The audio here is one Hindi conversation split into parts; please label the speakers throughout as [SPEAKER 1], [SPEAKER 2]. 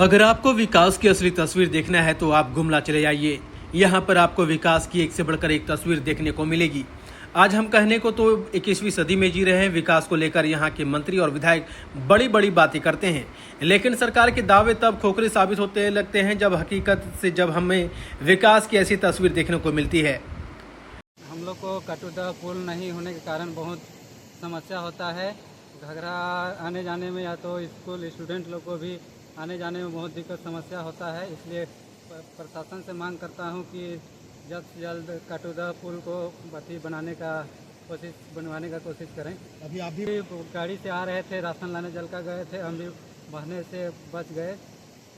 [SPEAKER 1] अगर आपको विकास की असली तस्वीर देखना है तो आप गुमला चले जाइए। यहाँ पर आपको विकास की एक से बढ़कर एक तस्वीर देखने को मिलेगी। आज हम कहने को तो 21वीं सदी में जी रहे हैं। विकास को लेकर यहाँ के मंत्री और विधायक बड़ी बड़ी बातें करते हैं, लेकिन सरकार के दावे तब खोखले साबित होते लगते हैं जब हकीकत से जब हमें विकास की ऐसी तस्वीर देखने को मिलती है।
[SPEAKER 2] हम लोग को कटुदा पुल नहीं होने के कारण बहुत समस्या होता है। घघरा आने जाने में या तो स्कूल स्टूडेंट लोग को भी आने जाने में बहुत दिक्कत समस्या होता है। इसलिए प्रशासन से मांग करता हूं कि जल्द से जल्द कटुदा पुल को बनवाने का कोशिश करें। अभी आप भी गाड़ी से आ रहे थे, राशन लाने जल का गए थे, हम भी बहने से बच गए।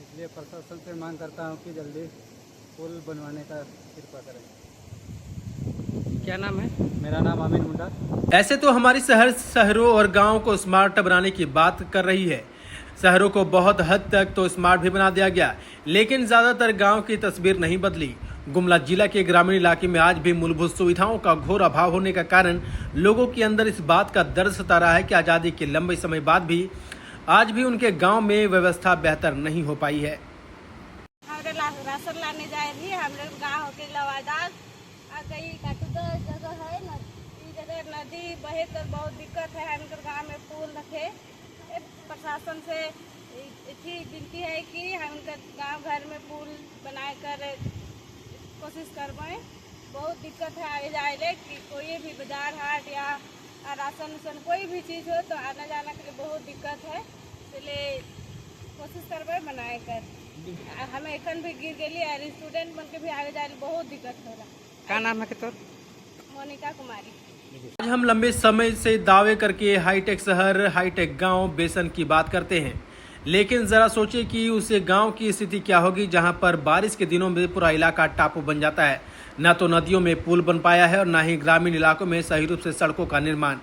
[SPEAKER 2] इसलिए प्रशासन से मांग करता हूं कि जल्दी पुल बनवाने का कृपा करें।
[SPEAKER 3] क्या नाम है?
[SPEAKER 2] मेरा नाम अमीन मुंडा।
[SPEAKER 1] ऐसे तो हमारी शहरों और गाँव को स्मार्ट बनाने की बात कर रही है। शहरों को बहुत हद तक तो स्मार्ट भी बना दिया गया, लेकिन ज्यादातर गांव की तस्वीर नहीं बदली। गुमला जिला के ग्रामीण इलाके में आज भी मूलभूत सुविधाओं का घोर अभाव होने का कारण लोगों के अंदर इस बात का दर्द सता रहा है कि आजादी के लंबे समय बाद भी आज भी उनके गांव में व्यवस्था बेहतर नहीं हो पाई है।
[SPEAKER 4] राशन लाने जाए रही हम लोग गाँव के लवादार कई जगह है न, जगह नदी बहे तो बहुत दिक्कत है। हम गाँव में पुल रखे प्रशासन से इतनी विनती है कि हम गांव घर में पुल बनाए कर कोशिश करवाएं। बहुत दिक्कत है आगे जाए कि कोई भी बाजार हाट या राशन उसन कोई भी चीज़ हो तो आना जाना के लिए बहुत दिक्कत है। इसलिए कोशिश करवाएं बनाए कर। हमें एखन भी गिर गई और स्टूडेंट बन के भी आगे जाए बहुत दिक्कत हो रहा।
[SPEAKER 3] क्या नाम है तो?
[SPEAKER 4] मोनिका कुमारी।
[SPEAKER 1] आज हम लंबे समय से दावे करके हाईटेक शहर, हाईटेक गांव, बेसन की बात करते हैं, लेकिन जरा सोचिए कि उसे गांव की स्थिति क्या होगी जहां पर बारिश के दिनों में पूरा इलाका टापू बन जाता है। न तो नदियों में पुल बन पाया है और न ही ग्रामीण इलाकों में सही रूप से सड़कों का निर्माण।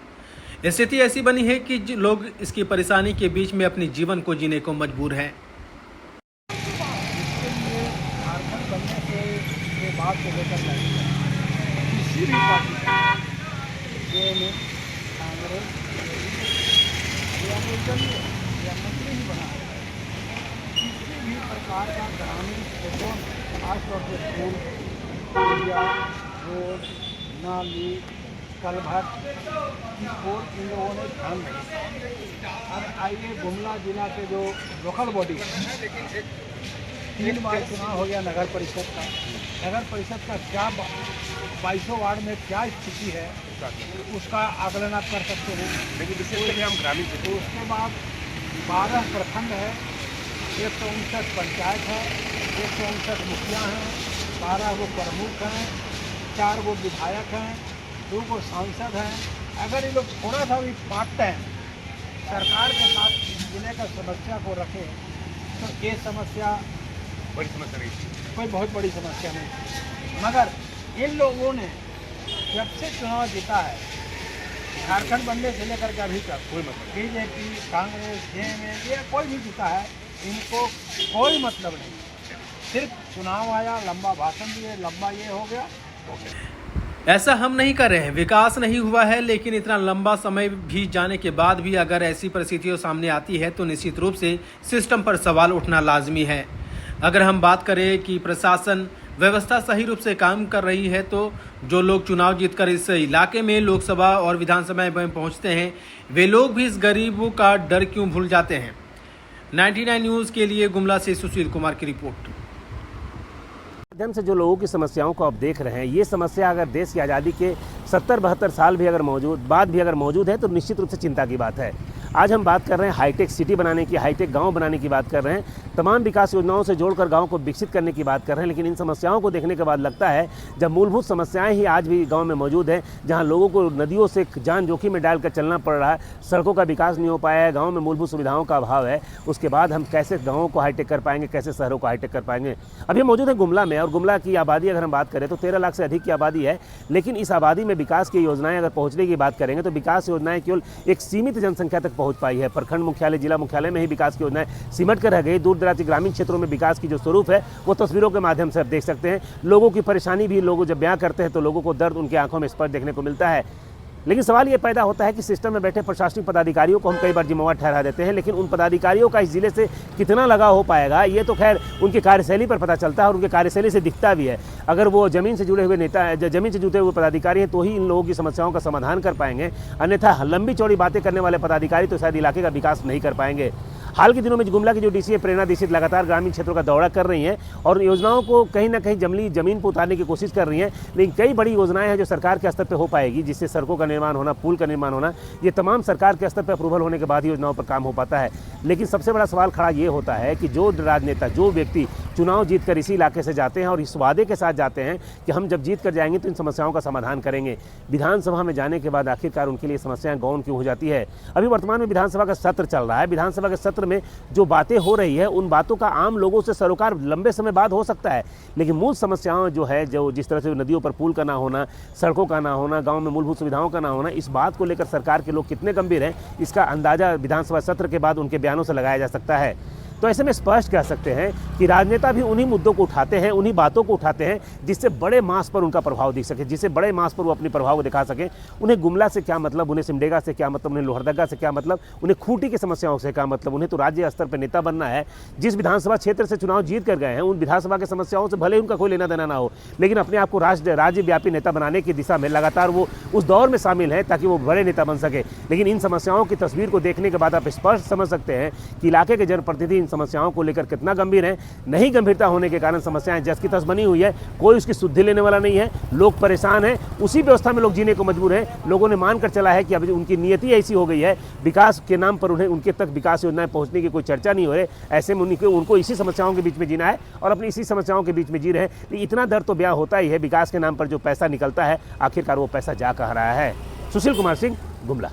[SPEAKER 1] स्थिति ऐसी बनी है कि लोग इसकी परेशानी के बीच में अपने जीवन को जीने को मजबूर हैं।
[SPEAKER 5] कांग्रेस या मंत्री ही बना है। किसी भी प्रकार का ग्रामीण क्षेत्रों खासतौर से पुल या रोड, नाली, कलभट की ओर इन लोगों ने ध्यान नहीं। अब आइए गुमला जिला के जो लोकल बॉडी 3 बार चुनाव हो गया नगर परिषद का। नगर परिषद का क्या 2200 वार्ड में क्या स्थिति है उसका आकलन आप कर सकते हैं।
[SPEAKER 6] लेकिन विशेष हम ग्रामीण क्षेत्र,
[SPEAKER 5] उसके बाद 12 प्रखंड है, 159 पंचायत है, 159 मुखिया हैं, 12 वो प्रमुख हैं, 4 वो विधायक हैं, 2 वो सांसद हैं। अगर ये लोग थोड़ा सा भी पार्ट टाइम सरकार के साथ जिले का समस्या को रखें तो ये समस्या
[SPEAKER 6] बड़ी समस्या नहीं थी,
[SPEAKER 5] कोई बहुत बड़ी समस्या नहीं थी। मगर इन लोगों ने जब से चुनाव जीता है, झारखंड बनने से लेकर के अभी तक
[SPEAKER 6] कोई मतलब
[SPEAKER 5] बीजेपी, कांग्रेस, जेएमएम ये कोई भी जीता है, इनको कोई मतलब नहीं। सिर्फ चुनाव आया, लंबा भाषण दिए, लंबा ये हो गया।
[SPEAKER 1] ऐसा हम नहीं कर रहे हैं, विकास नहीं हुआ है, लेकिन इतना लंबा समय भी जाने के बाद भी अगर ऐसी परिस्थितियों सामने आती है तो निश्चित रूप से सिस्टम पर सवाल उठना लाजमी है। अगर हम बात करें कि प्रशासन व्यवस्था सही रूप से काम कर रही है तो जो लोग चुनाव जीतकर इस इलाके में लोकसभा और विधानसभा में पहुंचते हैं वे लोग भी इस गरीबों का डर क्यों भूल जाते हैं। 99 न्यूज़ के लिए गुमला से सुशील कुमार की रिपोर्ट।
[SPEAKER 3] माध्यम से जो लोगों की समस्याओं को आप देख रहे हैं, ये समस्या अगर देश की आज़ादी के 70-72 साल भी अगर मौजूद है तो निश्चित रूप से चिंता की बात है। आज हम बात कर रहे हैं हाईटेक सिटी बनाने की, हाईटेक गांव बनाने की बात कर रहे हैं, तमाम विकास योजनाओं से जोड़कर गांव को विकसित करने की बात कर रहे हैं। लेकिन इन समस्याओं को देखने के बाद लगता है जब मूलभूत समस्याएं ही आज भी गांव में मौजूद हैं, जहां लोगों को नदियों से जान जोखिम में डालकर चलना पड़ रहा है, सड़कों का विकास नहीं हो पाया है, गाँव में मूलभूत सुविधाओं का अभाव है, उसके बाद हम कैसे गाँवों को हाईटेक कर पाएंगे, कैसे शहरों को हाईटेक कर पाएंगे। अभी मौजूद है गुमला में, और गुमला की आबादी अगर हम बात करें तो 13 लाख से अधिक की आबादी है। लेकिन इस आबादी में विकास की योजनाएं अगर पहुंचने की बात करेंगे तो विकास योजनाएं केवल एक सीमित जनसंख्या तक पहुंच पाई है। प्रखंड मुख्यालय, जिला मुख्यालय में ही विकास की योजनाएं सिमट कर रह गई। दूर दराज के ग्रामीण क्षेत्रों में विकास की जो स्वरूप है वो तस्वीरों के माध्यम से आप देख सकते हैं। लोगों की परेशानी भी लोग जब बयां करते हैं तो लोगों को दर्द उनकी आंखों में स्पष्ट देखने को मिलता है। लेकिन सवाल ये पैदा होता है कि सिस्टम में बैठे प्रशासनिक पदाधिकारियों को हम कई बार जिम्मेवार ठहरा देते हैं, लेकिन उन पदाधिकारियों का इस जिले से कितना लगाव हो पाएगा ये तो खैर उनकी कार्यशैली पर पता चलता है और उनकी कार्यशैली से दिखता भी है। अगर वो ज़मीन से जुड़े हुए नेता, ज़मीन से जुड़े हुए पदाधिकारी हैं तो ही इन लोगों की समस्याओं का समाधान कर पाएंगे, अन्यथा लंबी चौड़ी बातें करने वाले पदाधिकारी तो शायद इलाके का विकास नहीं कर पाएंगे। हाल के दिनों में गुमला की जो डीसी है प्रेरणा दीक्षित लगातार ग्रामीण क्षेत्रों का दौरा कर रही हैं और योजनाओं को कहीं ना कहीं ज़मीन पर उतारने की कोशिश कर रही हैं, लेकिन कई बड़ी योजनाएं हैं जो सरकार के स्तर पर हो पाएगी, जिससे सड़कों का निर्माण होना, पुल का निर्माण होना, ये तमाम सरकार के स्तर पर अप्रूवल होने के बाद ही योजनाओं पर काम हो पाता है। लेकिन सबसे बड़ा सवाल खड़ा ये होता है कि जो राजनेता, जो व्यक्ति चुनाव जीत कर इसी इलाके से जाते हैं और इस वादे के साथ जाते हैं कि हम जब जीत कर जाएंगे तो इन समस्याओं का समाधान करेंगे, विधानसभा में जाने के बाद आखिरकार उनके लिए समस्याएं गौण क्यों हो जाती है। अभी वर्तमान में विधानसभा का सत्र चल रहा है, विधानसभा के सत्र में जो बातें हो रही है उन बातों का आम लोगों से सरोकार लंबे समय बाद हो सकता है, लेकिन मूल समस्याओं जो है, जो जिस तरह से नदियों पर पुल का ना होना, सड़कों का ना होना, गाँव में मूलभूत सुविधाओं का ना होना, इस बात को लेकर सरकार के लोग कितने गंभीर हैं इसका अंदाजा विधानसभा सत्र के बाद उनके बयानों से लगाया जा सकता है। तो ऐसे में स्पष्ट कह सकते हैं कि राजनेता भी उन्हीं मुद्दों को उठाते हैं, उन्हीं बातों को उठाते हैं जिससे बड़े मास पर उनका प्रभाव दिख सके, जिससे बड़े मास पर वो अपने प्रभाव को दिखा सके। उन्हें गुमला से क्या मतलब, उन्हें सिमडेगा से क्या मतलब, उन्हें लोहरदगा से क्या मतलब, उन्हें खूंटी की समस्याओं से क्या मतलब, उन्हें तो राज्य स्तर पर नेता बनना है। जिस विधानसभा क्षेत्र से चुनाव जीत कर गए हैं उन विधानसभा की समस्याओं से भले उनका कोई लेना देना ना हो, लेकिन अपने आप को राज्यव्यापी नेता बनाने की दिशा में लगातार वो उस दौर में शामिल है ताकि वो बड़े नेता बन सके। लेकिन इन समस्याओं की तस्वीर को देखने के बाद आप स्पष्ट समझ सकते हैं कि इलाके के जनप्रतिनिधि इन समस्याओं को लेकर कितना गंभीर है। नहीं गंभीरता होने के कारण समस्याएं जस की तस बनी हुई है, कोई उसकी सुधि लेने वाला नहीं है, लोग परेशान हैं, उसी व्यवस्था में लोग जीने को मजबूर हैं। लोगों ने मानकर चला है कि अब उनकी नियति ऐसी हो गई है, विकास के नाम पर उन्हें उनके तक विकास योजनाएं पहुंचने की कोई चर्चा नहीं हो रही। ऐसे में उनको इसी समस्याओं के बीच में जीना है और अपनी इसी समस्याओं के बीच में जी रहे हैं। इतना दर्द तो ब्याह होता ही है, विकास के नाम पर जो पैसा निकलता है आखिरकार वो पैसा जा कह रहा है। सुशील कुमार सिंह, गुमला।